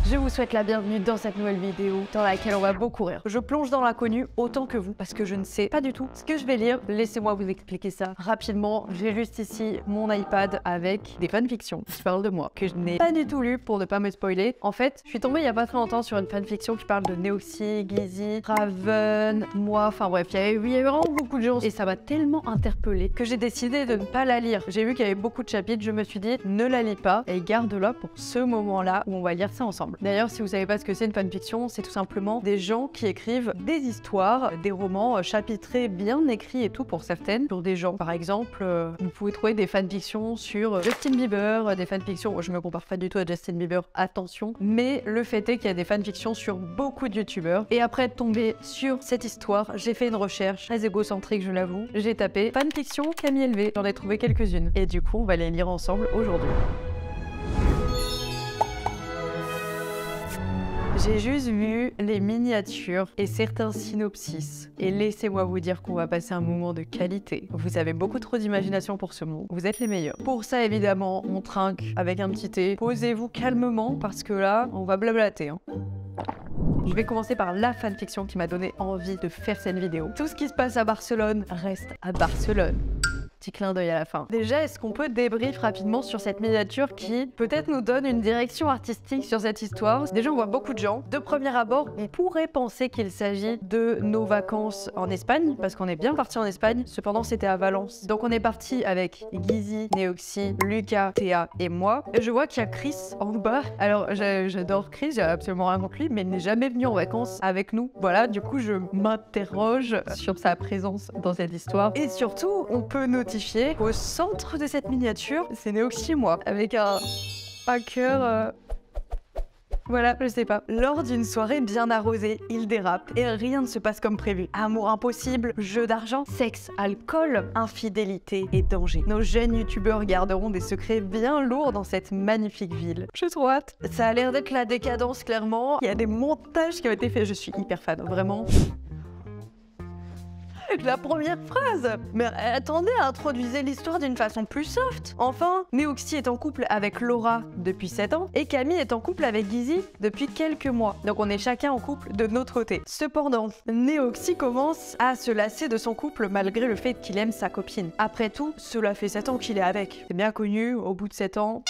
Je vous souhaite la bienvenue dans cette nouvelle vidéo dans laquelle on va beaucoup rire. Je plonge dans l'inconnu autant que vous parce que je ne sais pas du tout ce que je vais lire. Laissez-moi vous expliquer ça rapidement. J'ai juste ici mon iPad avec des fanfictions qui parlent de moi que je n'ai pas du tout lu pour ne pas me spoiler. En fait, je suis tombée il y a pas très longtemps sur une fanfiction qui parle de Neoxy, Gizzy, Raven, moi, enfin bref, il y avait vraiment beaucoup de gens et ça m'a tellement interpellée que j'ai décidé de ne pas la lire. J'ai vu qu'il y avait beaucoup de chapitres, je me suis dit ne la lis pas et garde-la pour ce moment-là où on va lire ça ensemble. D'ailleurs, si vous savez pas ce que c'est une fanfiction, c'est tout simplement des gens qui écrivent des histoires, des romans chapitrés bien écrits et tout pour certaines, pour des gens. Par exemple, vous pouvez trouver des fanfictions sur Justin Bieber, des fanfictions, je me compare pas du tout à Justin Bieber, attention, mais le fait est qu'il y a des fanfictions sur beaucoup de youtubeurs. Et après être tombé sur cette histoire, j'ai fait une recherche très égocentrique, je l'avoue. J'ai tapé fanfiction Camille LV, j'en ai trouvé quelques-unes. Et du coup, on va les lire ensemble aujourd'hui. J'ai juste vu les miniatures et certains synopsis. Et laissez-moi vous dire qu'on va passer un moment de qualité. Vous avez beaucoup trop d'imagination pour ce mot. Vous êtes les meilleurs. Pour ça, évidemment, on trinque avec un petit thé. Posez-vous calmement parce que là, on va blablater. Je vais commencer par la fanfiction qui m'a donné envie de faire cette vidéo. Tout ce qui se passe à Barcelone reste à Barcelone. Petit clin d'œil à la fin. Déjà, est-ce qu'on peut débrief rapidement sur cette miniature qui peut-être nous donne une direction artistique sur cette histoire? Déjà, on voit beaucoup de gens. De premier abord, on pourrait penser qu'il s'agit de nos vacances en Espagne, parce qu'on est bien parti en Espagne. Cependant, c'était à Valence. Donc, on est parti avec Gizzy, Neoxy, Lucas, Théa et moi. Et je vois qu'il y a Chris en bas. Alors, j'adore Chris, j'ai absolument rien contre lui, mais il n'est jamais venu en vacances avec nous. Voilà, du coup, je m'interroge sur sa présence dans cette histoire. Et surtout, on peut notifier au centre de cette miniature, c'est Neoxy et moi, avec un cœur... Voilà, je sais pas. Lors d'une soirée bien arrosée, il dérape et rien ne se passe comme prévu. Amour impossible, jeu d'argent, sexe, alcool, infidélité et danger. Nos jeunes youtubeurs garderont des secrets bien lourds dans cette magnifique ville. J'ai trop hâte. Ça a l'air d'être la décadence, clairement. Il y a des montages qui ont été faits, je suis hyper fan, vraiment. La première phrase. Mais attendez, introduisez l'histoire d'une façon plus soft. Enfin, Neoxy est en couple avec Laura depuis 7 ans et Camille est en couple avec Gizzy depuis quelques mois. Donc on est chacun en couple de notre côté. Cependant, Neoxy commence à se lasser de son couple malgré le fait qu'il aime sa copine. Après tout, cela fait 7 ans qu'il est avec. C'est bien connu, au bout de 7 ans...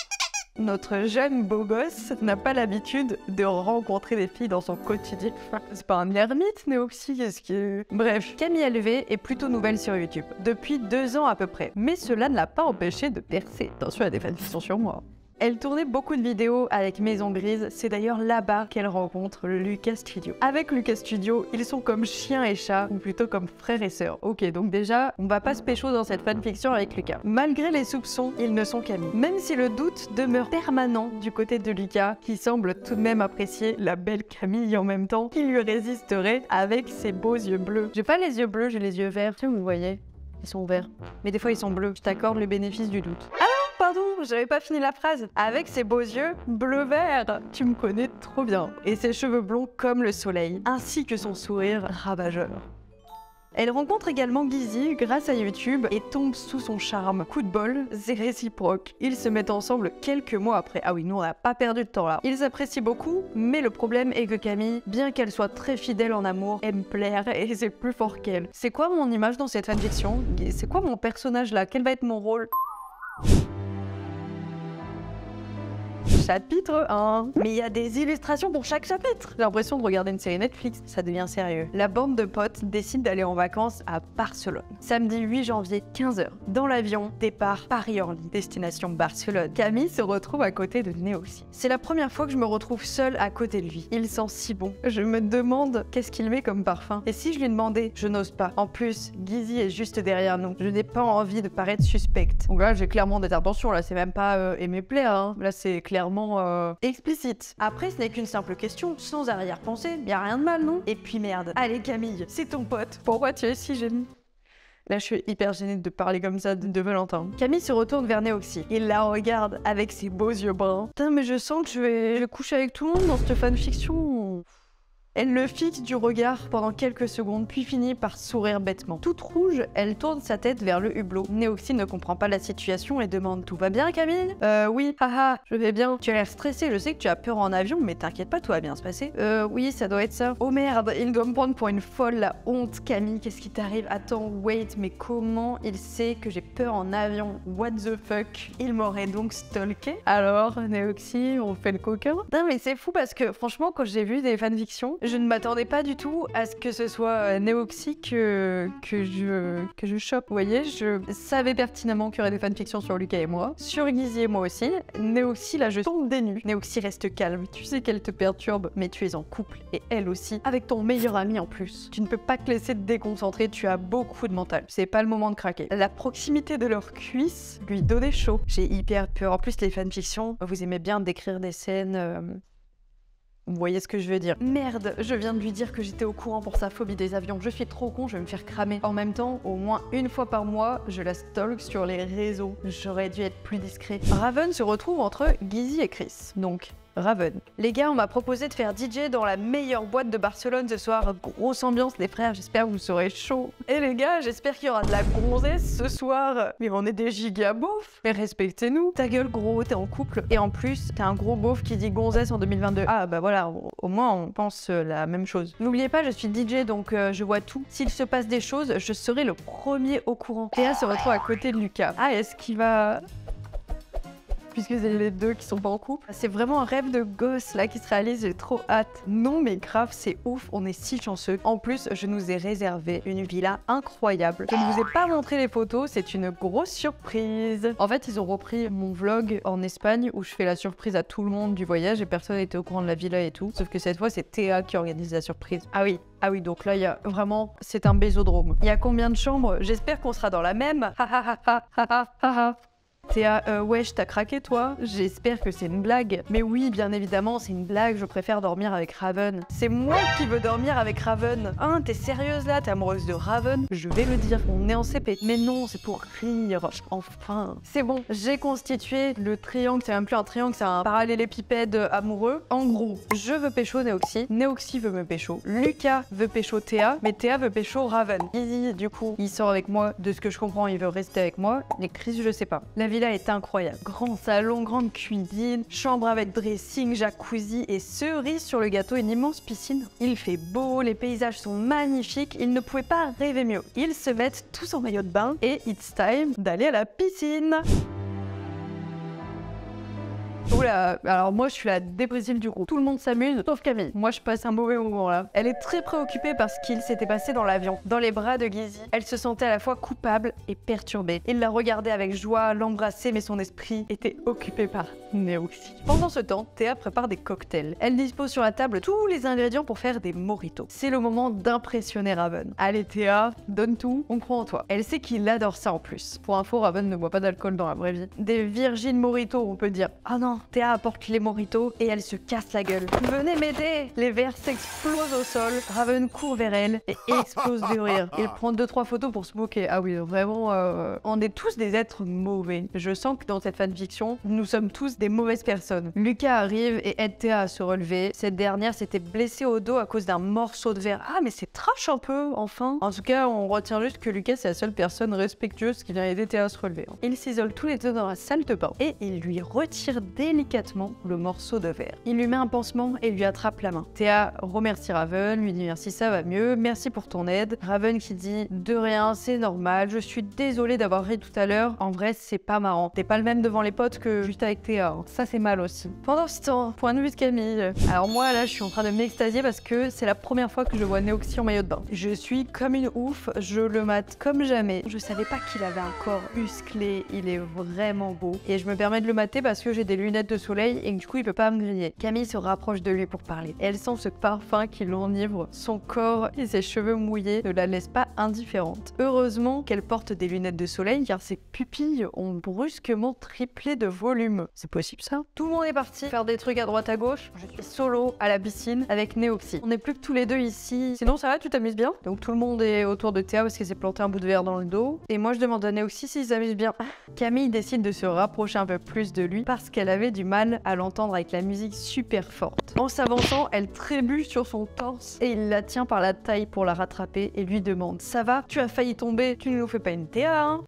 Notre jeune beau gosse n'a pas l'habitude de rencontrer des filles dans son quotidien. C'est pas un ermite, Neoxy, qu'est-ce que... Bref, Camille LV est plutôt nouvelle sur YouTube, depuis 2 ans à peu près. Mais cela ne l'a pas empêché de percer. Attention, il y a des fanfictions sur moi. Elle tournait beaucoup de vidéos avec Maison Grise, c'est d'ailleurs là-bas qu'elle rencontre Lucas Studio. Avec Lucas Studio, ils sont comme chien et chat, ou plutôt comme frère et sœur. Ok, donc déjà, on va pas se pécho dans cette fanfiction avec Lucas. Malgré les soupçons, ils ne sont qu'amis. Même si le doute demeure permanent du côté de Lucas, qui semble tout de même apprécier la belle Camille en même temps, qui lui résisterait avec ses beaux yeux bleus. J'ai pas les yeux bleus, j'ai les yeux verts. Tu sais, vous voyez, ils sont verts. Mais des fois, ils sont bleus. Je t'accorde le bénéfice du doute. Ah! Pardon, j'avais pas fini la phrase. Avec ses beaux yeux bleu-vert, tu me connais trop bien. Et ses cheveux blonds comme le soleil, ainsi que son sourire ravageur. Elle rencontre également Gizzy grâce à YouTube et tombe sous son charme. Coup de bol, c'est réciproque. Ils se mettent ensemble quelques mois après. Ah oui, nous on n'a pas perdu de temps là. Ils s'apprécient beaucoup, mais le problème est que Camille, bien qu'elle soit très fidèle en amour, aime plaire et c'est plus fort qu'elle. C'est quoi mon image dans cette fanfiction? C'est quoi mon personnage là? Quel va être mon rôle? Chapitre 1. Mais il y a des illustrations pour chaque chapitre. J'ai l'impression de regarder une série Netflix, ça devient sérieux. La bande de potes décide d'aller en vacances à Barcelone. Samedi 8 janvier, 15h. Dans l'avion, départ Paris-Orly, destination Barcelone. Camille se retrouve à côté de Neoxy. C'est la première fois que je me retrouve seule à côté de lui. Il sent si bon. Je me demande qu'est-ce qu'il met comme parfum. Et si je lui demandais, je n'ose pas. En plus, Gizzy est juste derrière nous. Je n'ai pas envie de paraître suspecte. Donc là, j'ai clairement des intentions. Là, c'est même pas aimer plaire. Hein. Là, c'est clairement explicite. Après, ce n'est qu'une simple question, sans arrière-pensée, y a rien de mal, non? Et puis merde. Allez Camille, c'est ton pote. Pourquoi tu es si gênée? Là, je suis hyper gênée de parler comme ça de Valentin. Camille se retourne vers Neoxy. Il la regarde avec ses beaux yeux bruns. Putain, mais je sens que je vais coucher avec tout le monde dans cette fanfiction. Elle le fixe du regard pendant quelques secondes, puis finit par sourire bêtement. Toute rouge, elle tourne sa tête vers le hublot. Neoxy ne comprend pas la situation et demande « Tout va bien, Camille ?»« Oui, haha, je vais bien. Tu as l'air stressée, je sais que tu as peur en avion, mais t'inquiète pas, tout va bien se passer. » Oui, ça doit être ça. Oh merde, il doit me prendre pour une folle, la honte. Camille, qu'est-ce qui t'arrive? Attends, wait, mais comment il sait que j'ai peur en avion? What the fuck? Il m'aurait donc stalké? Alors, Neoxy, on fait le coquin? Non, mais c'est fou parce que franchement, quand j'ai vu des fanfictions, je ne m'attendais pas du tout à ce que ce soit Neoxy que je chope. Vous voyez, je savais pertinemment qu'il y aurait des fanfictions sur Lucas et moi, sur Gizzy et moi aussi. Neoxy, là, je tombe des nues. Neoxy, reste calme. Tu sais qu'elle te perturbe, mais tu es en couple et elle aussi, avec ton meilleur ami en plus. Tu ne peux pas te laisser te déconcentrer, tu as beaucoup de mental. C'est pas le moment de craquer. La proximité de leurs cuisses lui donnait chaud. J'ai hyper peur. En plus, les fanfictions, vous aimez bien décrire des scènes... Vous voyez ce que je veux dire? Merde, je viens de lui dire que j'étais au courant pour sa phobie des avions. Je suis trop con, je vais me faire cramer. En même temps, au moins une fois par mois, je la stalk sur les réseaux. J'aurais dû être plus discret. Raven se retrouve entre Gizzy et Chris. Donc, Raven. Les gars, on m'a proposé de faire DJ dans la meilleure boîte de Barcelone ce soir. Grosse ambiance, les frères, j'espère que vous serez chaud. Et les gars, j'espère qu'il y aura de la gonzesse ce soir. Mais on est des giga beaufs. Mais respectez-nous. Ta gueule, gros, t'es en couple. Et en plus, t'es un gros beauf qui dit gonzesse en 2022. Ah bah voilà, au moins on pense la même chose. N'oubliez pas, je suis DJ, donc je vois tout. S'il se passe des choses, je serai le premier au courant. Théa se retrouve à côté de Lucas. Ah, est-ce qu'il va... Puisque c'est les deux qui sont pas en couple. C'est vraiment un rêve de gosse là qui se réalise, j'ai trop hâte. Non mais grave, c'est ouf, on est si chanceux. En plus, je nous ai réservé une villa incroyable. Je ne vous ai pas montré les photos, c'est une grosse surprise. En fait, ils ont repris mon vlog en Espagne où je fais la surprise à tout le monde du voyage et personne n'était au courant de la villa et tout. Sauf que cette fois, c'est Théa qui organise la surprise. Ah oui, donc là, il y a vraiment... C'est un bésodrome. Il y a combien de chambres? J'espère qu'on sera dans la même. Ha ha ha ha ha ha ha. Théa, wesh, t'as craqué toi? J'espère que c'est une blague. Mais oui, bien évidemment, c'est une blague, je préfère dormir avec Raven. C'est moi qui veux dormir avec Raven. Hein, t'es sérieuse là? T'es amoureuse de Raven? Je vais le dire, on est en CP. Mais non, c'est pour rire. Enfin. C'est bon, j'ai constitué le triangle, c'est même plus un triangle, c'est un parallélépipède amoureux. En gros, je veux pécho Neoxy, Neoxy veut me pécho, Lucas veut pécho Théa, mais Théa veut pécho Raven. Gizzy, du coup, il sort avec moi, de ce que je comprends, il veut rester avec moi. Et Chris, je sais pas. La villa est incroyable. Grand salon, grande cuisine, chambre avec dressing, jacuzzi et cerise sur le gâteau, une immense piscine. Il fait beau, les paysages sont magnifiques, ils ne pouvaient pas rêver mieux. Ils se mettent tous en maillot de bain et it's time d'aller à la piscine. Oula, alors moi je suis la dépressive du groupe. Tout le monde s'amuse, sauf Camille. Moi je passe un mauvais moment là. Elle est très préoccupée par ce qu'il s'était passé dans l'avion. Dans les bras de Gizzy, elle se sentait à la fois coupable et perturbée. Il la regardait avec joie, l'embrassait, mais son esprit était occupé par Neoxy. Pendant ce temps, Théa prépare des cocktails. Elle dispose sur la table tous les ingrédients pour faire des mojitos. C'est le moment d'impressionner Raven. Allez Théa, donne tout, on croit en toi. Elle sait qu'il adore ça en plus. Pour info, Raven ne boit pas d'alcool dans la vraie vie. Des Virgin Mojitos, on peut dire. Ah non, Théa apporte les mojitos et elle se casse la gueule. Venez m'aider! Les verres s'explosent au sol. Raven court vers elle et explose de rire. Il prend 2-3 photos pour se moquer. Ah oui, vraiment, on est tous des êtres mauvais. Je sens que dans cette fanfiction, nous sommes tous des mauvaises personnes. Lucas arrive et aide Théa à se relever. Cette dernière s'était blessée au dos à cause d'un morceau de verre. Ah mais c'est trash un peu, enfin. En tout cas, on retient juste que Lucas c'est la seule personne respectueuse qui vient aider Théa à se relever. Ils s'isolent tous les deux dans la salle de bain et il lui retire délicatement le morceau de verre. Il lui met un pansement et lui attrape la main. Théa remercie Raven, lui dit merci, ça va mieux, merci pour ton aide. Raven qui dit de rien, c'est normal, je suis désolée d'avoir ri tout à l'heure, en vrai c'est pas marrant. T'es pas le même devant les potes que juste avec Théa, hein. Ça c'est mal aussi. Pendant ce temps, point de vue de Camille. Alors moi là je suis en train de m'extasier parce que c'est la première fois que je vois Neoxy en maillot de bain. Je suis comme une ouf, je le mate comme jamais. Je savais pas qu'il avait un corps musclé, il est vraiment beau. Et je me permets de le mater parce que j'ai des lunettes de soleil et que du coup il peut pas me griller. Camille se rapproche de lui pour parler. Elle sent ce parfum qui l'enivre. Son corps et ses cheveux mouillés ne la laissent pas indifférente. Heureusement qu'elle porte des lunettes de soleil car ses pupilles ont brusquement triplé de volume. C'est possible ça? Tout le monde est parti faire des trucs à droite à gauche. Je suis solo à la piscine avec Neoxy. On n'est plus que tous les deux ici. Sinon ça va, tu t'amuses bien? Donc tout le monde est autour de Théa parce qu'elle s'est planté un bout de verre dans le dos. Et moi je demande à Neoxy s'il s'amuse bien. Camille décide de se rapprocher un peu plus de lui parce qu'elle avait du mal à l'entendre avec la musique super forte. En s'avançant, elle trébuche sur son torse et il la tient par la taille pour la rattraper et lui demande « Ça va? Tu as failli tomber, tu ne nous fais pas une TA, hein ?»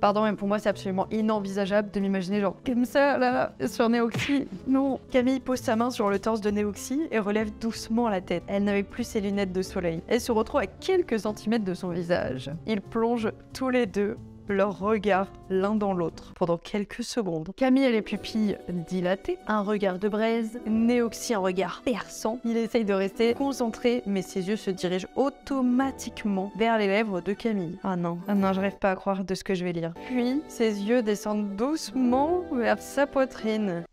Pardon, mais pour moi, c'est absolument inenvisageable de m'imaginer genre comme ça, là, sur Neoxy. Non. Camille pose sa main sur le torse de Neoxy et relève doucement la tête. Elle n'avait plus ses lunettes de soleil. Elle se retrouve à quelques centimètres de son visage. Ils plongent tous les deux leurs regards l'un dans l'autre pendant quelques secondes. Camille a les pupilles dilatées, un regard de braise, Neoxy un regard perçant. Il essaye de rester concentré, mais ses yeux se dirigent automatiquement vers les lèvres de Camille. Ah non, je rêve pas à croire de ce que je vais lire. Puis, ses yeux descendent doucement vers sa poitrine.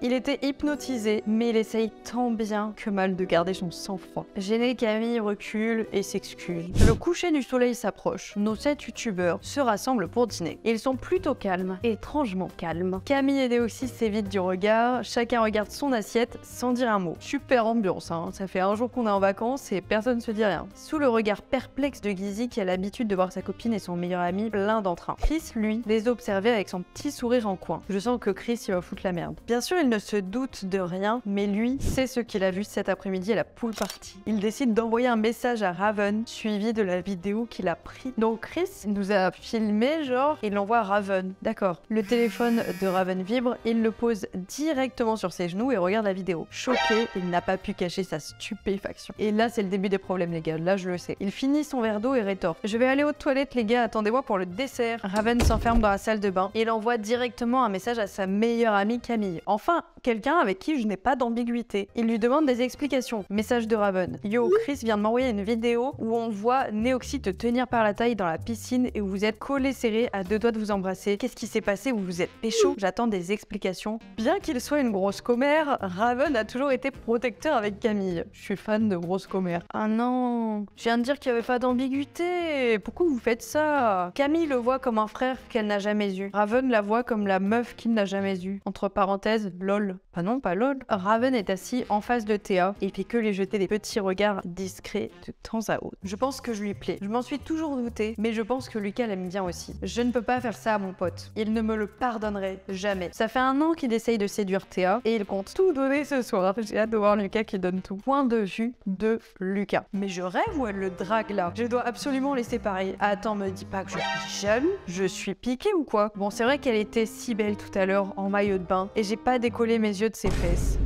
Il était hypnotisé, mais il essaye tant bien que mal de garder son sang-froid. Gênée, Camille recule et s'excuse. Le coucher du soleil s'approche. Nos 7 youtubeurs se rassemblent pour dîner. Ils sont plutôt calmes, étrangement calmes. Camille et Neoxy s'évitent du regard, chacun regarde son assiette sans dire un mot. Super ambiance, hein. Ça fait un jour qu'on est en vacances et personne se dit rien. Sous le regard perplexe de Gizzy qui a l'habitude de voir sa copine et son meilleur ami plein d'entrain. Chris, lui, les observait avec son petit sourire en coin. Je sens que Chris il va foutre la merde. Bien sûr, il ne se doute de rien, mais lui sait ce qu'il a vu cet après-midi à la pool party. Il décide d'envoyer un message à Raven, suivi de la vidéo qu'il a pris. Donc Chris nous a filmé, genre, il l'envoie à Raven. D'accord. Le téléphone de Raven vibre, il le pose directement sur ses genoux et regarde la vidéo. Choqué, il n'a pas pu cacher sa stupéfaction. Et là, c'est le début des problèmes, les gars. Là, je le sais. Il finit son verre d'eau et rétorque. Je vais aller aux toilettes, les gars, attendez-moi pour le dessert. Raven s'enferme dans la salle de bain et il envoie directement un message à sa meilleure amie Camille. Enfin, quelqu'un avec qui je n'ai pas d'ambiguïté. Il lui demande des explications. Message de Raven. Yo, Chris vient de m'envoyer une vidéo où on voit Neoxy te tenir par la taille dans la piscine et où vous êtes collés serrés à 2 doigts de vous embrasser. Qu'est-ce qui s'est passé où vous êtes pécho? J'attends des explications. Bien qu'il soit une grosse commère, Raven a toujours été protecteur avec Camille. Je suis fan de grosses commères. Ah non, je viens de dire qu'il n'y avait pas d'ambiguïté. Pourquoi vous faites ça? Camille le voit comme un frère qu'elle n'a jamais eu. Raven la voit comme la meuf qu'il n'a jamais eue. Entre parenthèses, lol. Ah non, pas lol. Raven est assis en face de Théa et fait que lui jeter des petits regards discrets de temps à autre. Je pense que je lui plais. Je m'en suis toujours doutée, mais je pense que Lucas l'aime bien aussi. Je ne peux pas faire ça à mon pote. Il ne me le pardonnerait jamais. Ça fait 1 an qu'il essaye de séduire Théa et il compte tout donner ce soir. J'ai hâte de voir Lucas qui donne tout. Point de vue de Lucas. Mais je rêve ou elle le drague là? Je dois absolument les séparer. Attends, me dis pas que je suis jaloux. Je suis piquée ou quoi? Bon, c'est vrai qu'elle était si belle tout à l'heure en maillot de bain et j'ai pas décollé mes yeux de ses fesses.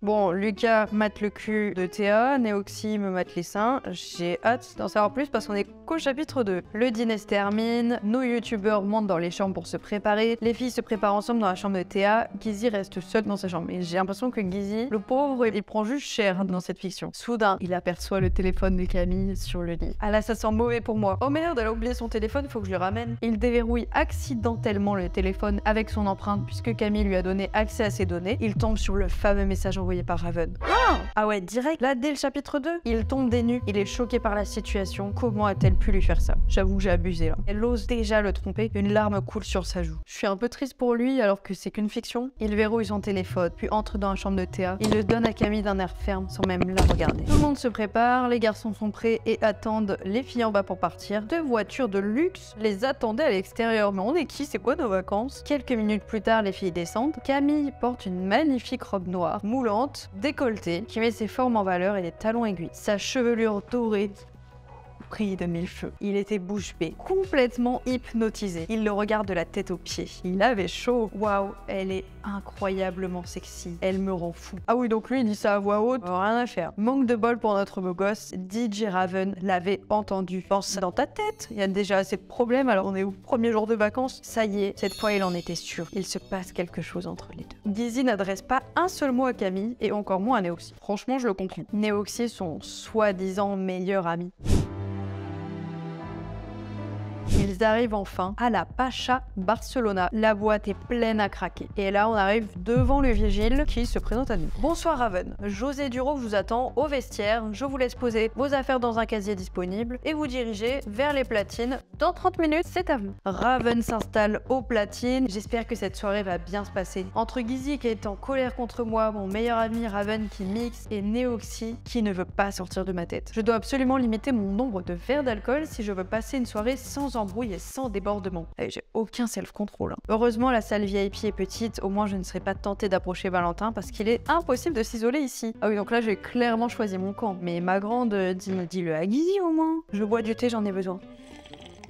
Bon, Lucas mate le cul de Théa, Neoxy me mate les seins. J'ai hâte d'en savoir plus parce qu'on est qu'au chapitre 2. Le dîner se termine, nos youtubeurs montent dans les chambres pour se préparer. Les filles se préparent ensemble dans la chambre de Théa. Gizzy reste seul dans sa chambre. Et j'ai l'impression que Gizzy, le pauvre, il prend juste cher dans cette fiction. Soudain, il aperçoit le téléphone de Camille sur le lit. Ah là, ça sent mauvais pour moi. Oh merde, elle a oublié son téléphone, faut que je le ramène. Il déverrouille accidentellement le téléphone avec son empreinte puisque Camille lui a donné accès à ses données. Il tombe sur le fameux message envoyé par Raven. Ah ouais, direct, là dès le chapitre 2, il tombe des nues, il est choqué par la situation. Comment a-t-elle pu lui faire ça? J'avoue, j'ai abusé là. Elle ose déjà le tromper, une larme coule sur sa joue. Je suis un peu triste pour lui alors que c'est qu'une fiction. Il verrouille son téléphone, puis entre dans la chambre de Théa. Il le donne à Camille d'un air ferme sans même la regarder. Tout le monde se prépare, les garçons sont prêts et attendent les filles en bas pour partir. 2 voitures de luxe les attendaient à l'extérieur. Mais on est qui? C'est quoi nos vacances? Quelques minutes plus tard, les filles descendent. Camille porte une magnifique robe noire, moulante, décolletée, qui met ses formes en valeur et les talons aiguilles. Sa chevelure dorée brille de 1000 feux. Il était bouche bée, complètement hypnotisé. Il le regarde de la tête aux pieds. Il avait chaud. Waouh, elle est incroyablement sexy. Elle me rend fou. Ah oui, donc lui, il dit ça à voix haute. Rien à faire. Manque de bol pour notre beau gosse. DJ Raven l'avait entendu. Pense dans ta tête. Il y a déjà assez de problèmes, alors on est au premier jour de vacances. Ça y est, cette fois, il en était sûr. Il se passe quelque chose entre les deux. Gizzy n'adresse pas un seul mot à Camille et encore moins à Neoxy. Franchement, je le comprends. Neoxy, son soi-disant meilleur ami. Ils arrivent enfin à la Pacha Barcelona. La boîte est pleine à craquer. Et là, on arrive devant le vigile qui se présente à nous. Bonsoir Raven. José Duro vous attend au vestiaire. Je vous laisse poser vos affaires dans un casier disponible et vous diriger vers les platines. Dans 30 minutes, c'est à vous. Raven s'installe aux platines. J'espère que cette soirée va bien se passer. Entre Gizzy qui est en colère contre moi, mon meilleur ami Raven qui mixe et Neoxy qui ne veut pas sortir de ma tête. Je dois absolument limiter mon nombre de verres d'alcool si je veux passer une soirée sans embrouille accueil sans débordement. J'ai aucun self-control. Heureusement, la salle VIP est petite, au moins je ne serai pas tentée d'approcher Valentin parce qu'il est impossible de s'isoler ici. Ah oui, donc là j'ai clairement choisi mon camp. Mais ma grande, dis-le à Guizy au moins. Je bois du thé, j'en ai besoin.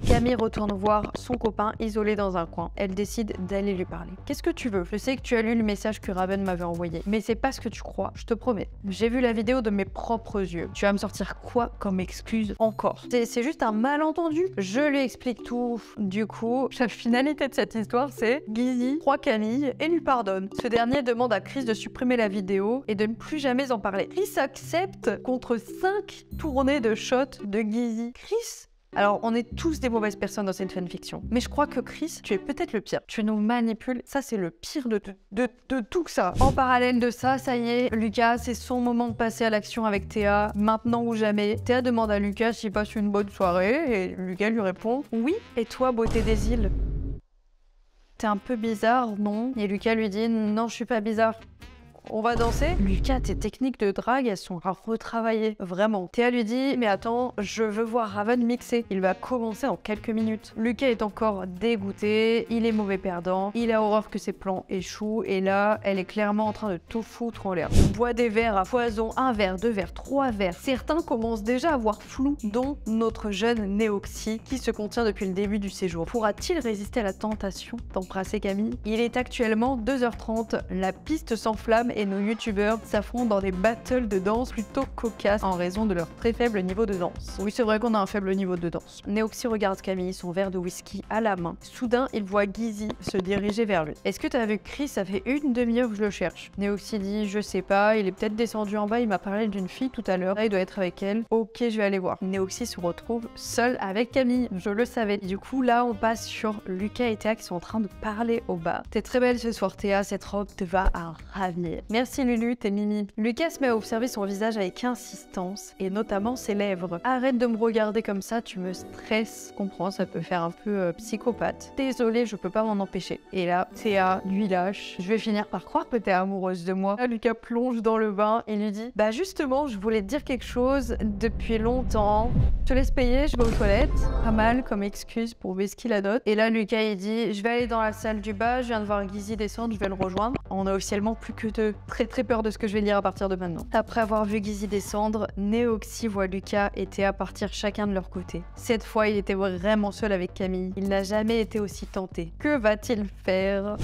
Camille retourne voir son copain isolé dans un coin. Elle décide d'aller lui parler. Qu'est-ce que tu veux? Je sais que tu as lu le message que Raven m'avait envoyé, mais c'est pas ce que tu crois, je te promets. J'ai vu la vidéo de mes propres yeux. Tu vas me sortir quoi comme excuse encore? C'est juste un malentendu. Je lui explique tout. Du coup, la finalité de cette histoire, c'est Guizy croit Camille et lui pardonne. Ce dernier demande à Chris de supprimer la vidéo et de ne plus jamais en parler. Chris accepte contre 5 tournées de shots de Guizy. Chris? Alors, on est tous des mauvaises personnes dans cette fanfiction. Mais je crois que Chris, tu es peut-être le pire. Tu nous manipules. Ça, c'est le pire de tout ça. En parallèle de ça, ça y est, Lucas, c'est son moment de passer à l'action avec Théa. Maintenant ou jamais. Théa demande à Lucas s'il passe une bonne soirée. Et Lucas lui répond « Oui. Et toi, beauté des îles ?» T'es un peu bizarre, non? Et Lucas lui dit « Non, je suis pas bizarre. » On va danser? Lucas, tes techniques de drague, elles sont à retravailler. Vraiment. Théa lui dit, mais attends, je veux voir Raven mixer. Il va commencer en quelques minutes. Lucas est encore dégoûté, il est mauvais perdant, il a horreur que ses plans échouent, et là, elle est clairement en train de tout foutre en l'air. On boit des verres à foison, 1 verre, 2 verres, 3 verres. Certains commencent déjà à voir flou, dont notre jeune Néoxy, qui se contient depuis le début du séjour. Pourra-t-il résister à la tentation d'embrasser Camille? Il est actuellement 2h30, la piste s'enflamme et nos youtubeurs s'affrontent dans des battles de danse plutôt cocasses en raison de leur très faible niveau de danse. Oui, c'est vrai qu'on a un faible niveau de danse. Néoxy regarde Camille, son verre de whisky à la main. Soudain, il voit Guizy se diriger vers lui. Est-ce que t'as vu Chris? Ça fait une demi-heure que je le cherche. Néoxy dit, je sais pas, il est peut-être descendu en bas, il m'a parlé d'une fille tout à l'heure. Là, il doit être avec elle. Ok, je vais aller voir. Néoxy se retrouve seul avec Camille. Je le savais. Du coup, là, on passe sur Lucas et Théa qui sont en train de parler au bar. T'es très belle ce soir, Théa, cette robe te va à ravir. Merci Lulu, t'es mimi. Lucas se met à observer son visage avec insistance, et notamment ses lèvres. Arrête de me regarder comme ça, tu me stresses. Comprends, ça peut faire un peu psychopathe. Désolée, je peux pas m'en empêcher. Et là, Théa lui lâche. Je vais finir par croire que t'es amoureuse de moi. Là, Lucas plonge dans le bain et lui dit, bah justement, je voulais te dire quelque chose depuis longtemps. Je te laisse payer, je vais aux toilettes. Pas mal comme excuse pour Whisky la note. Et là, Lucas il dit, je vais aller dans la salle du bas, je viens de voir Guizy descendre, je vais le rejoindre. On a officiellement plus que de très peur de ce que je vais lire à partir de maintenant. Après avoir vu Guizy descendre, Néoxy voit Lucas et Théa partir chacun de leur côté. Cette fois, il était vraiment seul avec Camille. Il n'a jamais été aussi tenté. Que va-t-il faire ?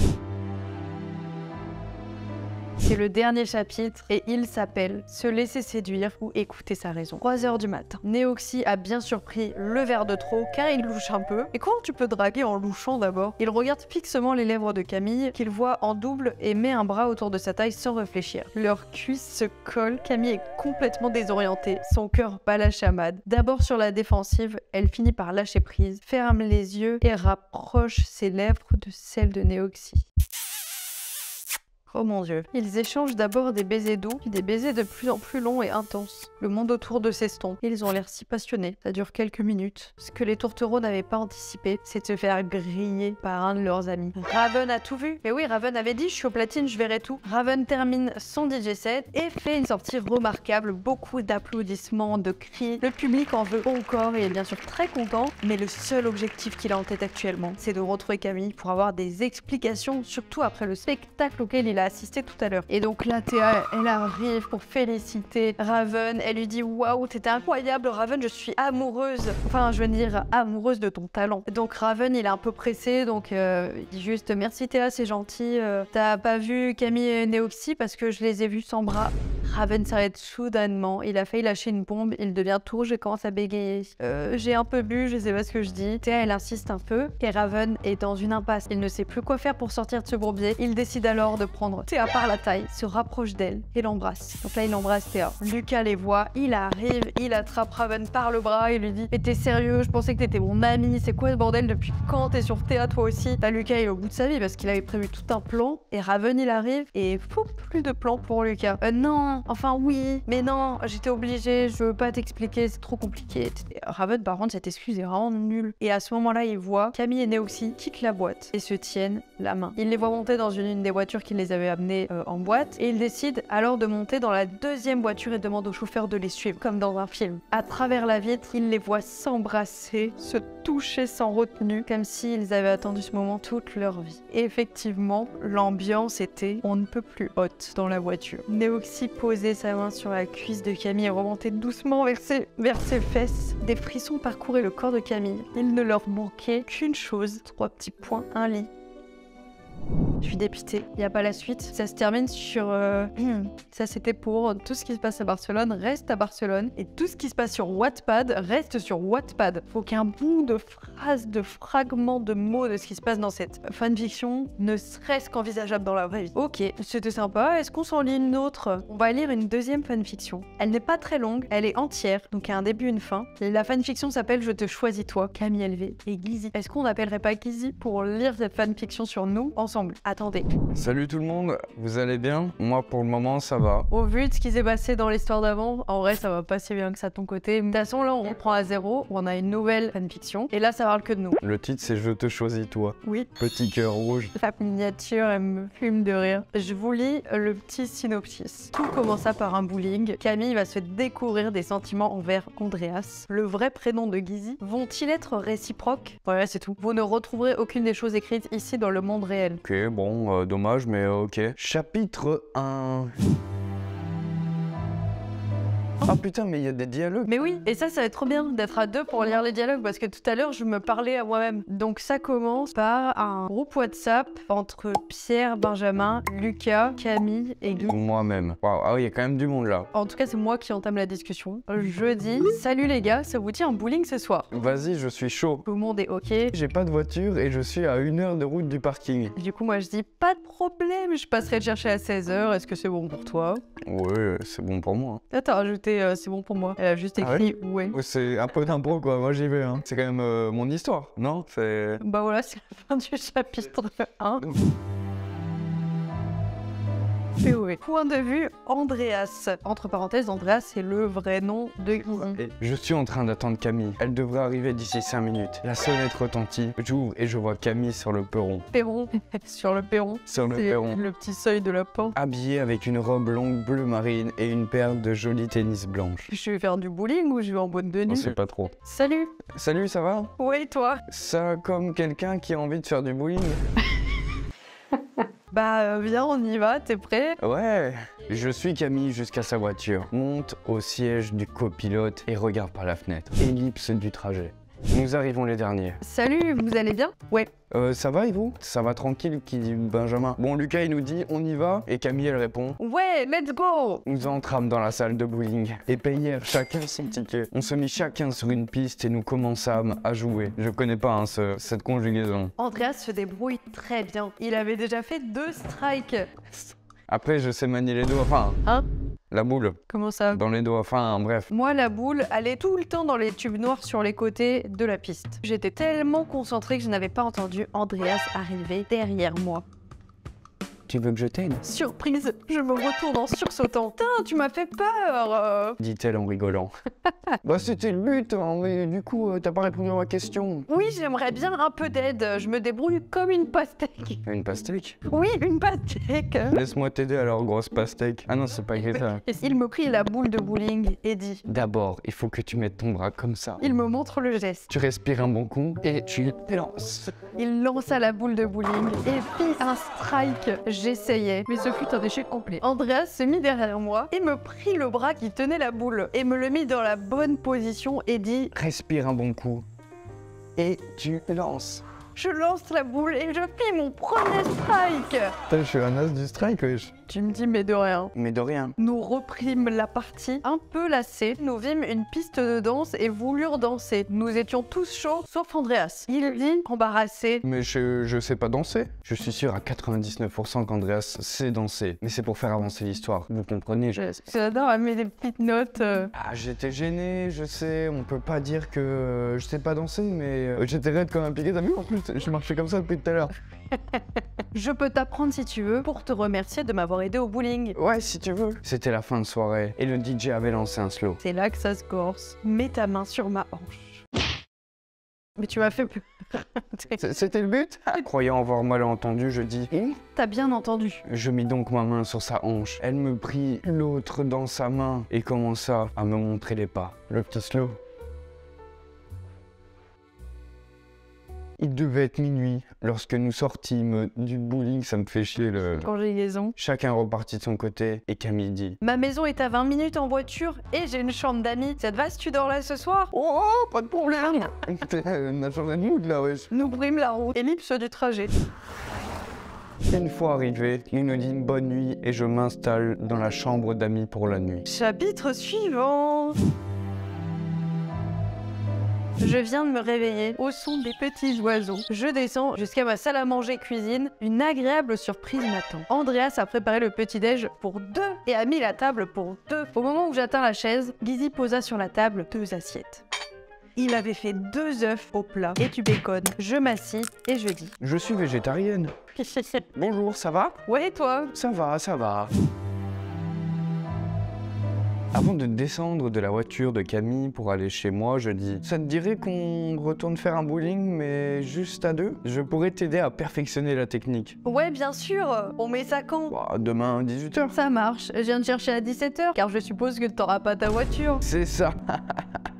C'est le dernier chapitre et il s'appelle « Se laisser séduire ou écouter sa raison ». 3h du matin. Néoxy a bien surpris le verre de trop car il louche un peu. Et comment tu peux draguer en louchant d'abord? Il regarde fixement les lèvres de Camille qu'il voit en double et met un bras autour de sa taille sans réfléchir. Leurs cuisses se collent. Camille est complètement désorientée. Son cœur bat la chamade. D'abord sur la défensive, elle finit par lâcher prise, ferme les yeux et rapproche ses lèvres de celles de Néoxy. Oh mon dieu. Ils échangent d'abord des baisers doux, puis des baisers de plus en plus longs et intenses. Le monde autour de s'estompe. Ils ont l'air si passionnés. Ça dure quelques minutes. Ce que les tourtereaux n'avaient pas anticipé, c'est de se faire griller par un de leurs amis. Raven a tout vu. Mais oui, Raven avait dit, je suis au platine, je verrai tout. Raven termine son DJ set et fait une sortie remarquable. Beaucoup d'applaudissements, de cris. Le public en veut encore et est bien sûr très content. Mais le seul objectif qu'il a en tête actuellement, c'est de retrouver Camille pour avoir des explications, surtout après le spectacle auquel il a assisté tout à l'heure. Et donc là, Théa, elle arrive pour féliciter Raven. Elle lui dit, waouh, t'étais incroyable, Raven, je suis amoureuse. Enfin, je veux dire, amoureuse de ton talent. Donc Raven, il est un peu pressé, donc il dit juste, merci Théa, c'est gentil. T'as pas vu Camille et Néoxy parce que je les ai vus sans bras. Raven s'arrête soudainement. Il a failli lâcher une bombe. Il devient tout rouge et commence à bégayer. J'ai un peu bu, je sais pas ce que je dis. Théa, elle insiste un peu. Et Raven est dans une impasse. Il ne sait plus quoi faire pour sortir de ce bourbier. Il décide alors de prendre Théa par la taille, se rapproche d'elle et l'embrasse. Donc là, il embrasse Théa. Lucas les voit. Il arrive, il attrape Raven par le bras et lui dit, mais t'es sérieux? Je pensais que t'étais mon ami. C'est quoi ce bordel? Depuis quand t'es sur Théa toi aussi? Là, Lucas est au bout de sa vie parce qu'il avait prévu tout un plan. Et Raven, il arrive et plus de plan pour Lucas. Non, non, enfin oui, mais non, j'étais obligée, je veux pas t'expliquer, c'est trop compliqué. Raven, par contre, cette excuse est vraiment nulle. Et à ce moment-là, il voit Camille et Neoxy quittent la boîte et se tiennent la main. Il les voit monter dans une des voitures qui les avait amenés en boîte et il décide alors de monter dans la deuxième voiture et demande au chauffeur de les suivre, comme dans un film. À travers la vitre, il les voit s'embrasser, se toucher sans retenue, comme s'ils avaient attendu ce moment toute leur vie. Et effectivement, l'ambiance était on ne peut plus haute dans la voiture. Neoxy posait sa main sur la cuisse de Camille et remontait doucement vers ses fesses. Des frissons parcouraient le corps de Camille. Il ne leur manquait qu'une chose, 3 petits points, un lit. Je suis dépitée, il n'y a pas la suite. Ça se termine sur... Ça c'était pour tout ce qui se passe à Barcelone reste à Barcelone et tout ce qui se passe sur Wattpad reste sur Wattpad. Faut qu'un bout de phrase, de fragment, de mots de ce qui se passe dans cette fanfiction ne serait-ce qu'envisageable dans la vraie vie. Ok, c'était sympa. Est-ce qu'on s'en lit une autre? On va lire une deuxième fanfiction. Elle n'est pas très longue, elle est entière, donc il y a un début et une fin. La fanfiction s'appelle Je te choisis toi, Camille LV et Gizzy. Est-ce qu'on n'appellerait pas Gizzy pour lire cette fanfiction sur nous ensemble? Attendez. Salut tout le monde, vous allez bien? Moi pour le moment ça va. Au vu de ce qui s'est passé dans l'histoire d'avant, en vrai ça va pas si bien que ça de ton côté. De toute façon là on reprend à zéro, on a une nouvelle fanfiction et là ça parle que de nous. Le titre c'est Je te choisis toi. Oui. Petit cœur rouge. La miniature elle me fume de rire. Je vous lis le petit synopsis. Tout commença par un bowling. Camille va se découvrir des sentiments envers Andreas. Le vrai prénom de Gizzy vont-ils être réciproques? Voilà c'est tout. Vous ne retrouverez aucune des choses écrites ici dans le monde réel. Ok bon, dommage mais ok. Chapitre 1. Ah putain, mais il y a des dialogues. Mais oui, et ça va être trop bien d'être à deux pour lire les dialogues parce que tout à l'heure je me parlais à moi-même. Donc ça commence par un groupe WhatsApp entre Pierre, Benjamin, Lucas, Camille et Guy. Moi-même. Waouh, ah oui, il y a quand même du monde là. En tout cas, c'est moi qui entame la discussion. Je dis salut les gars, ça vous dit un bowling ce soir? Vas-y, je suis chaud. Tout le monde est ok. J'ai pas de voiture et je suis à 1 heure de route du parking. Du coup, moi je dis pas de problème, je passerai te chercher à 16h. Est-ce que c'est bon pour toi? Ouais, c'est bon pour moi. T'as rajouté c'est bon pour moi. Elle a juste écrit ouais. C'est un peu d'impro quoi, moi j'y vais. Hein. C'est quand même mon histoire, non? C'est... Bah voilà, c'est la fin du chapitre 1. POV. Point de vue Andreas. Entre parenthèses, Andreas c'est le vrai nom de Gizzy. Je suis en train d'attendre Camille. Elle devrait arriver d'ici 5 minutes. La sonnette retentit. J'ouvre et je vois Camille sur le perron. Perron. Sur le perron. Sur le perron. Le petit seuil de la porte. Habillée avec une robe longue bleu marine et une paire de jolies tennis blanches. Je vais faire du bowling ou je vais en boîte de nuit? On sait pas trop. Salut. Salut, ça va? Ouais, toi? Ça comme quelqu'un qui a envie de faire du bowling? Bah viens, on y va, t'es prêt? Ouais. Je suis Camille jusqu'à sa voiture. Monte au siège du copilote et regarde par la fenêtre. Ellipse du trajet. Nous arrivons les derniers. Salut, vous allez bien? Ouais. Ça va et vous? Ça va tranquille, qui dit Benjamin. Bon, Lucas il nous dit on y va et Camille elle répond ouais, let's go. Nous entrâmes dans la salle de bowling et payèrent chacun son ticket. On se mit chacun sur une piste et nous commençâmes à jouer. Je connais pas hein, cette conjugaison. Andreas se débrouille très bien. Il avait déjà fait 2 strikes. Après je sais manier les doigts, enfin... Hein? La boule. Comment ça? Dans les doigts, enfin bref. Moi, la boule allait tout le temps dans les tubes noirs sur les côtés de la piste. J'étais tellement concentrée que je n'avais pas entendu Andreas arriver derrière moi. Tu veux que je t'aide? Surprise, je me retourne en sursautant. Putain, tu m'as fait peur dit-elle en rigolant. Bah c'était le but, hein, mais du coup, t'as pas répondu à ma question. Oui, j'aimerais bien un peu d'aide. Je me débrouille comme une pastèque. Une pastèque? Oui, une pastèque. Laisse-moi t'aider alors, grosse pastèque. Ah non, c'est pas écrit ça. Il me prit la boule de bowling et dit... D'abord, il faut que tu mettes ton bras comme ça. Il me montre le geste. Tu respires un bon coup et tu lances. Il lança la boule de bowling et fit un strike. J'essayais, mais ce fut un échec complet. Andreas se mit derrière moi et me prit le bras qui tenait la boule et me le mit dans la bonne position et dit... Respire un bon coup et tu lances. Je lance la boule et je fais mon premier strike. Putain, je suis un as du strike, wesh. Tu me dis mais de rien. Mais de rien. Nous reprîmes la partie, un peu lassés. Nous vîmes une piste de danse et voulurent danser. Nous étions tous chauds, sauf Andreas. Il dit, embarrassé. Mais je sais pas danser. Je suis sûr à 99% qu'Andreas sait danser. Mais c'est pour faire avancer l'histoire, vous comprenez. J'adore, elle met des petites notes. Ah, j'étais gêné, je sais. On peut pas dire que je sais pas danser, mais j'étais raide comme un piquet. T'as vu en plus, je marchais comme ça depuis tout à l'heure. Je peux t'apprendre si tu veux pour te remercier de m'avoir aidé au bowling. Ouais, si tu veux. C'était la fin de soirée et le DJ avait lancé un slow. C'est là que ça se corse. Mets ta main sur ma hanche. Mais tu m'as fait peur. C'était le but? Croyant avoir mal entendu, je dis T'as bien entendu. Je mis donc ma main sur sa hanche. Elle me prit l'autre dans sa main et commença à me montrer les pas. Le petit slow. Il devait être minuit lorsque nous sortîmes du bowling, ça me fait chier le... Conjugaison. Chacun repartit de son côté et Camille dit Ma maison est à 20 minutes en voiture et j'ai une chambre d'amis. Ça te va si tu dors là ce soir? Oh, pas de problème. On a changé de mood là, wesh. Nous brime la route. Ellipse du trajet. Une fois arrivé, il nous dit bonne nuit et je m'installe dans la chambre d'amis pour la nuit. Chapitre suivant. Je viens de me réveiller au son des petits oiseaux. Je descends jusqu'à ma salle à manger cuisine. Une agréable surprise m'attend. Andreas a préparé le petit-déj pour 2 et a mis la table pour 2. Au moment où j'atteins la chaise, Gizzy posa sur la table 2 assiettes. Il avait fait 2 œufs au plat et du bacon. Je m'assis et je dis Je suis végétarienne. Bonjour, ça va? Ouais, et toi? Ça va, ça va. Avant de descendre de la voiture de Camille pour aller chez moi, je dis « Ça te dirait qu'on retourne faire un bowling, mais juste à 2? Je pourrais t'aider à perfectionner la technique. » Ouais, bien sûr. On met ça quand? Bah, demain, 18h. Ça marche. Je viens de chercher à 17h, car je suppose que t'auras pas ta voiture. C'est ça.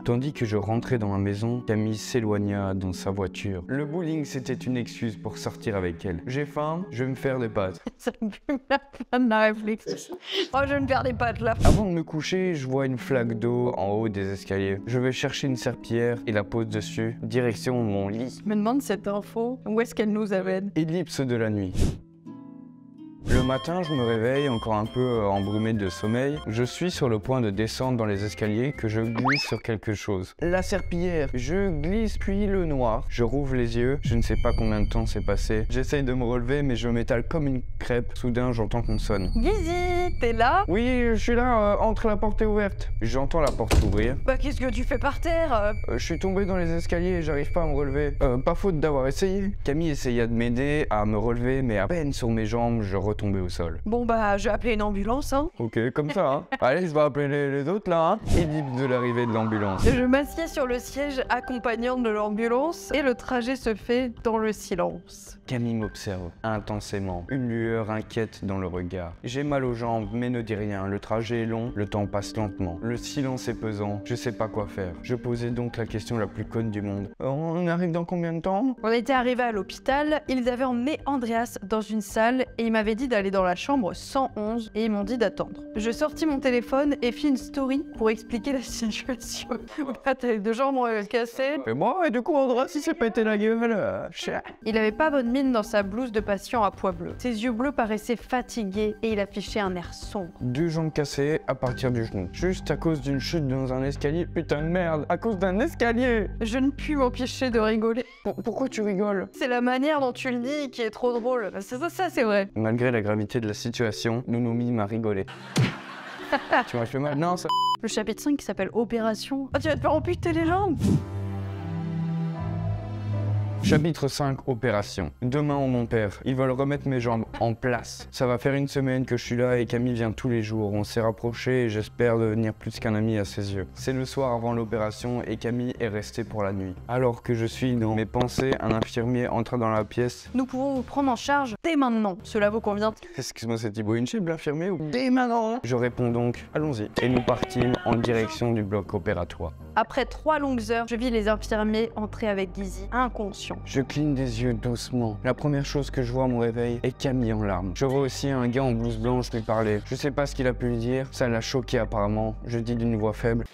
Tandis que je rentrais dans ma maison, Camille s'éloigna dans sa voiture. Le bowling, c'était une excuse pour sortir avec elle. J'ai faim, je vais me faire des pâtes. Ça me fume la fin de la réflexion. Oh, je vais me faire des pâtes là. Avant de me coucher, je vois une flaque d'eau en haut des escaliers. Je vais chercher une serpillière et la pose dessus, direction mon lit. Je me demande cette info, où est-ce qu'elle nous amène? Ellipse de la nuit. Le matin, je me réveille, encore un peu embrumé de sommeil. Je suis sur le point de descendre dans les escaliers que je glisse sur quelque chose. La serpillière. Je glisse puis le noir. Je rouvre les yeux. Je ne sais pas combien de temps s'est passé. J'essaye de me relever, mais je m'étale comme une crêpe. Soudain, j'entends qu'on sonne. Gizzy, t'es là? Oui, je suis là. Entre, la porte est ouverte. J'entends la porte s'ouvrir. Bah, qu'est-ce que tu fais par terre? Je suis tombé dans les escaliers et j'arrive pas à me relever. Pas faute d'avoir essayé. Camille essaya de m'aider à me relever, mais à peine sur mes jambes, je retombais au sol. Bon bah, je vais appeler une ambulance, hein. Ok, comme ça, hein. Allez, je vais appeler les autres, là, hein. Ellipse de l'arrivée de l'ambulance. Je m'assieds sur le siège accompagnant de l'ambulance et le trajet se fait dans le silence. Camille m'observe intensément, une lueur inquiète dans le regard. J'ai mal aux jambes, mais ne dis rien. Le trajet est long, le temps passe lentement. Le silence est pesant, je sais pas quoi faire. Je posais donc la question la plus conne du monde. On arrive dans combien de temps? On était arrivé à l'hôpital, ils avaient emmené Andreas dans une salle et ils m'avaient dit d'aller dans la chambre 111 et ils m'ont dit d'attendre. Je sortis mon téléphone et fis une story pour expliquer la situation. T'as les 2 jambes cassées. Et moi, et du coup, Andreas, il s'est pété la gueule. Il avait pas bonne mine dans sa blouse de patient à pois bleu. Ses yeux bleus paraissaient fatigués et il affichait un air sombre. 2 jambes cassées à partir du genou. Juste à cause d'une chute dans un escalier. Putain de merde, à cause d'un escalier. Je ne puis m'empêcher de rigoler. Pourquoi tu rigoles? C'est la manière dont tu le dis qui est trop drôle. Ça c'est vrai. Malgré la gravité de la situation, nous nous mîmes à rigoler. Tu m'as fait mal? Non, ça... Le chapitre 5 qui s'appelle Opération. Ah, tu vas te faire amputer les jambes? Chapitre 5, opération. Demain ont mon père. Ils veulent remettre mes jambes en place. Ça va faire 1 semaine que je suis là et Camille vient tous les jours. On s'est rapprochés et j'espère devenir plus qu'un ami à ses yeux. C'est le soir avant l'opération et Camille est restée pour la nuit. Alors que je suis dans mes pensées, un infirmier entra dans la pièce. Nous pouvons vous prendre en charge dès maintenant. Cela vous convient? Excuse-moi, c'est Thibaut Incheb, l'infirmier ou... Dès maintenant. Je réponds donc, allons-y. Et nous partîmes en direction du bloc opératoire. Après 3 longues heures, je vis les infirmiers entrer avec Gizzy, inconscient. Je cligne des yeux doucement. La première chose que je vois à mon réveil est Camille en larmes. Je vois aussi un gars en blouse blanche lui parler. Je sais pas ce qu'il a pu lui dire, ça l'a choqué apparemment. Je dis d'une voix faible.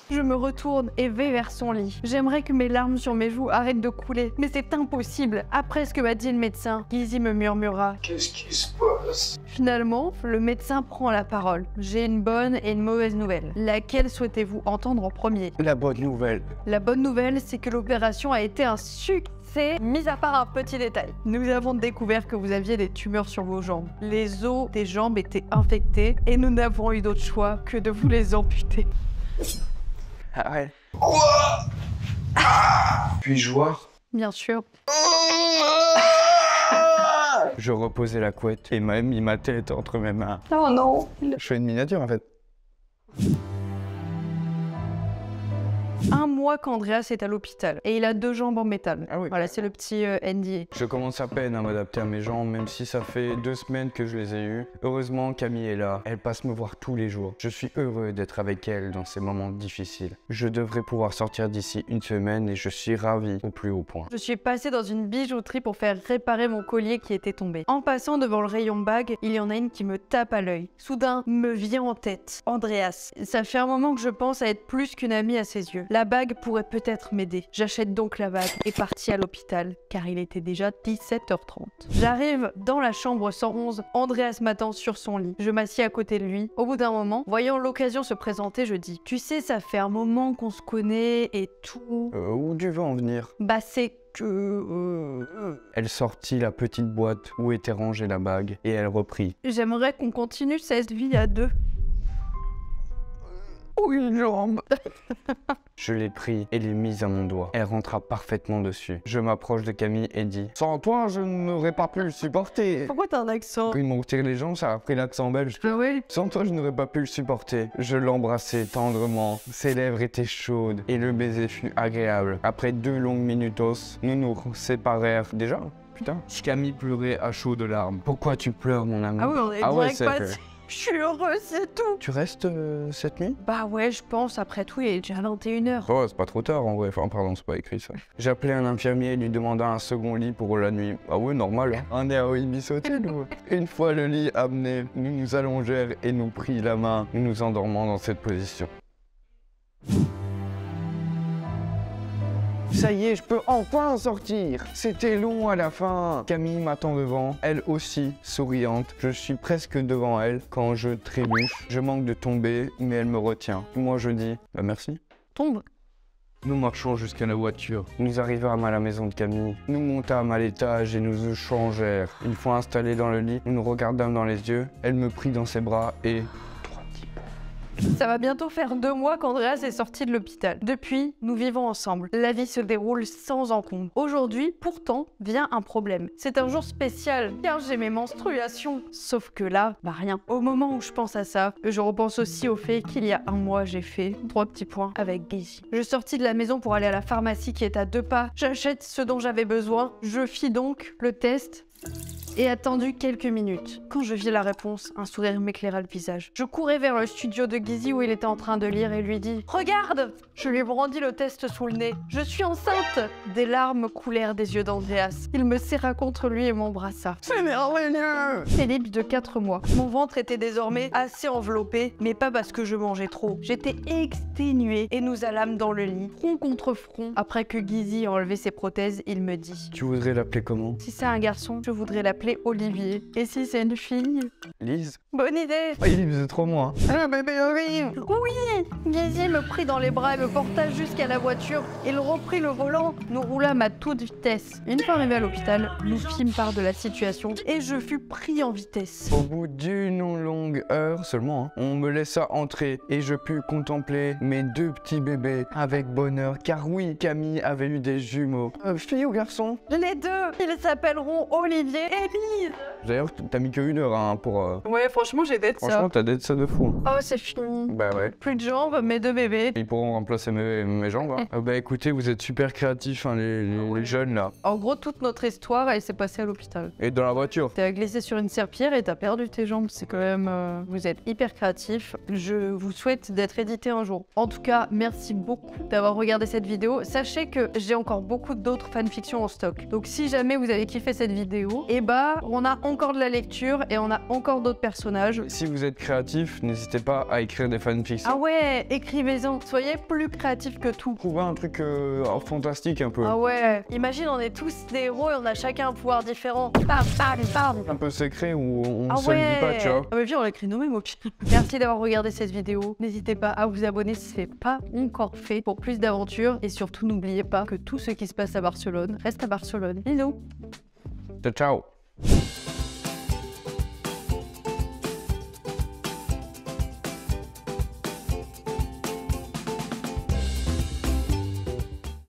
Je me retourne et vais vers son lit. J'aimerais que mes larmes sur mes joues arrêtent de couler, mais c'est impossible. Après ce que m'a dit le médecin, Gizzy me murmura « Qu'est-ce qui se passe ?» Finalement, le médecin prend la parole. J'ai une bonne et une mauvaise nouvelle. Laquelle souhaitez-vous entendre en premier? La bonne nouvelle. La bonne nouvelle, c'est que l'opération a été un succès, mis à part un petit détail. Nous avons découvert que vous aviez des tumeurs sur vos jambes. Les os des jambes étaient infectés et nous n'avons eu d'autre choix que de vous les amputer. Ah ouais. Puis-je voir? Bien sûr. Je reposais la couette et même mis ma tête entre mes mains. Oh non. Je fais une miniature en fait. Un mois qu'Andreas est à l'hôpital et il a 2 jambes en métal. Ah oui. Voilà, c'est le petit NDA. Je commence à peine à m'adapter à mes jambes, même si ça fait 2 semaines que je les ai eues. Heureusement, Camille est là. Elle passe me voir tous les jours. Je suis heureux d'être avec elle dans ces moments difficiles. Je devrais pouvoir sortir d'ici 1 semaine et je suis ravi au plus haut point. Je suis passée dans une bijouterie pour faire réparer mon collier qui était tombé. En passant devant le rayon bague, il y en a une qui me tape à l'œil. Soudain, me vient en tête Andreas. Ça fait un moment que je pense à être plus qu'une amie à ses yeux. La bague pourrait peut-être m'aider. J'achète donc la bague et partis à l'hôpital, car il était déjà 17h30. J'arrive dans la chambre 111, Andreas m'attend sur son lit. Je m'assieds à côté de lui. Au bout d'un moment, voyant l'occasion se présenter, je dis « Tu sais, ça fait un moment qu'on se connaît et tout. » Où tu veux en venir? Bah c'est que... Elle sortit la petite boîte où était rangée la bague et elle reprit. J'aimerais qu'on continue cette vie à 2. Une jambe. Je l'ai pris et l'ai mise à mon doigt. Elle rentra parfaitement dessus. Je m'approche de Camille et dis « Sans toi, je n'aurais pas pu le supporter. » Pourquoi t'as un accent? Ils m'ont tiré les jambes, ça a pris l'accent belge. Ah ouais? Sans toi, je n'aurais pas pu le supporter. Je l'embrassai tendrement. Ses lèvres étaient chaudes et le baiser fut agréable. Après 2 longues minutos, nous nous séparèrent. Déjà? Putain. Camille pleurait à chaudes larmes. Pourquoi tu pleures, mon amour? Ah oui, on est ouais, direct passé. Je suis heureuse, c'est tout. Tu restes cette nuit? Bah ouais, je pense, après tout, il est déjà 21h. Oh, c'est pas trop tard en vrai. Enfin, pardon, c'est pas écrit ça. J'appelais un infirmier et lui demanda un second lit pour la nuit. Ah ouais, normal, hein. On est à Ibis Hotel ou... Une fois le lit amené, nous nous allongèrent et nous prit la main. Nous nous endormons dans cette position. Ça y est, je peux enfin en sortir. C'était long à la fin. Camille m'attend devant, elle aussi, souriante. Je suis presque devant elle quand je trébuche. Je manque de tomber, mais elle me retient. Moi, je dis, bah merci. Tombe. Nous marchons jusqu'à la voiture. Nous arrivâmes à la maison de Camille. Nous montâmes à l'étage et nous échangèrent. Une fois installés dans le lit, nous nous regardâmes dans les yeux. Elle me prit dans ses bras et... Ça va bientôt faire 2 mois qu'Andreas est sorti de l'hôpital. Depuis, nous vivons ensemble. La vie se déroule sans encombre. Aujourd'hui, pourtant, vient un problème. C'est un jour spécial, car j'ai mes menstruations. Sauf que là, bah rien. Au moment où je pense à ça, je repense aussi au fait qu'il y a 1 mois, j'ai fait 3 petits points avec Gacy. Je sortis de la maison pour aller à la pharmacie qui est à 2 pas. J'achète ce dont j'avais besoin. Je fis donc le test. Et attendu quelques minutes. Quand je vis la réponse, un sourire m'éclaira le visage. Je courais vers le studio de Gacy où il était en train de lire et lui dis « Regarde !» Je lui brandis le test sous le nez. « Je suis enceinte !» Des larmes coulèrent des yeux d'Andreas. Il me serra contre lui et m'embrassa. « C'est merveilleux !» Philippe de 4 mois. Mon ventre était désormais assez enveloppé, mais pas parce que je mangeais trop. J'étais exténuée et nous allâmes dans le lit, front contre front. Après que Gacy a enlevé ses prothèses, il me dit « Tu voudrais l'appeler comment? Si c'est un garçon, je voudrais l'appeler Olivier. Et si c'est une fille? Lise? Bonne idée! Oh, il faisait 3 mois. Un bébé horrible! Oui! Gacy me prit dans les bras et me porta jusqu'à la voiture. Il reprit le volant. Nous roulâmes à toute vitesse. Une fois arrivés à l'hôpital, nous fîmes part de la situation et je fus pris en vitesse. Au bout d'une longue heure seulement, hein, on me laissa entrer et je pus contempler mes 2 petits bébés avec bonheur. Car oui, Camille avait eu des jumeaux. Fille ou garçon? Les 2! Ils s'appelleront Olivier et Lise! D'ailleurs, t'as mis que 1 heure hein, pour... Ouais, franchement, j'ai d'être ça. Franchement, t'as d'être ça de fou. Oh, c'est fini. Bah ouais. Plus de jambes, mes 2 bébés. Ils pourront remplacer mes jambes. Hein. Bah écoutez, vous êtes super créatifs, hein, les jeunes là. En gros, toute notre histoire, elle s'est passée à l'hôpital. Et dans la voiture. T'as glissé sur une serpillière et t'as perdu tes jambes. C'est quand même... vous êtes hyper créatifs. Je vous souhaite d'être édité un jour. En tout cas, merci beaucoup d'avoir regardé cette vidéo. Sachez que j'ai encore beaucoup d'autres fanfictions en stock. Donc si jamais vous avez kiffé cette vidéo, et bah, on a encore de la lecture et on a encore d'autres personnages. Si vous êtes créatif, n'hésitez pas à écrire des fanfics. Ah ouais, écrivez-en. Soyez plus créatifs que tout. Trouvez un truc fantastique un peu. Ah ouais, imagine on est tous des héros et on a chacun un pouvoir différent. Bam, bam, bam. Un peu secret où on Ah se le dit pas, tu vois. Ah bah viens, on l'a écrit nous-mêmes au pire. Merci d'avoir regardé cette vidéo. N'hésitez pas à vous abonner si ce n'est pas encore fait pour plus d'aventures. Et surtout, n'oubliez pas que tout ce qui se passe à Barcelone reste à Barcelone. Bisous. Ciao.